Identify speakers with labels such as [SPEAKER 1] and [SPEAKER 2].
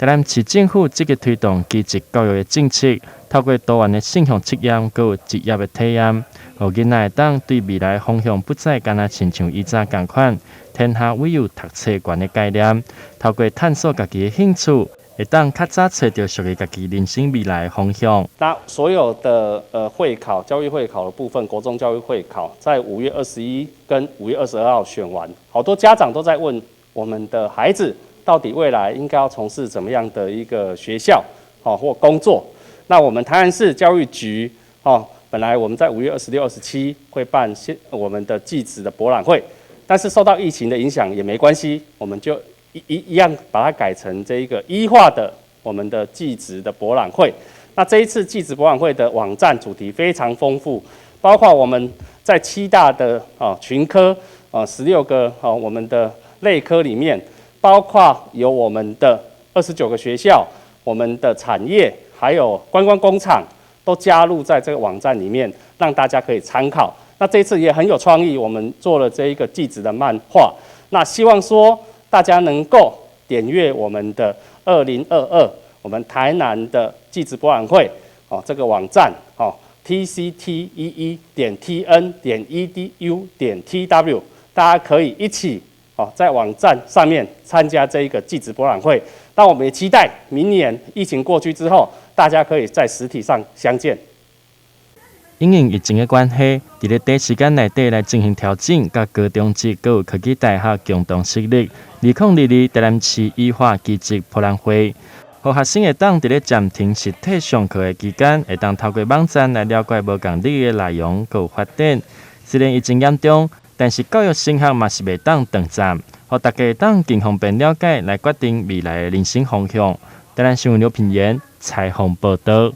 [SPEAKER 1] 台南市政府积极推动基职教育的政策，透过多元的性向测验，还有职业的体验，让囡仔当对未来方向不再干那亲像以前同款，天下唯有读册悬的概念。透过探索家己的兴趣，会当较早找到属于家己人生未来的方向。
[SPEAKER 2] 那所有的会考、教育会考的部分，国中教育会考在5月21跟5月22号选完，好多家长都在问我们的孩子到底未来应该要从事怎么样的一个学校或工作。那我们台南市教育局本来我们在5月26、27会办我们的技职的博览会，但是受到疫情的影响也没关系，我们就一样把它改成这一个医化的我们的技职的博览会。那这一次技职博览会的网站主题非常丰富，包括我们在7大的群科16个我们的类科里面，包括有我们的29个学校，我们的产业还有观光工厂都加入在这个网站里面，让大家可以参考。那这一次也很有创意，我们做了这一个技职的漫画，那希望说大家能够点阅我们的2022我们台南的技职博览会这个网站tctee.tn.edu.tw， 大家可以一起在网站上面参加这一个技职博览会。那我们也期待明年疫情过去之后，大家可以在实体上相见。
[SPEAKER 1] 因应疫情的关系，伫咧短时间内底来进行调整，甲高中职、还有科技大学共同设立2022台南市医化技职博览会，互学生会当伫咧暂停实体上课的期间，会当透过网站来了解无共领域的内容，还有发展。虽然疫情严重，但是教育升学嘛是袂当断暂，互大家当更方便了解，来决定未来的人生方向。台南新闻刘品言采访报道。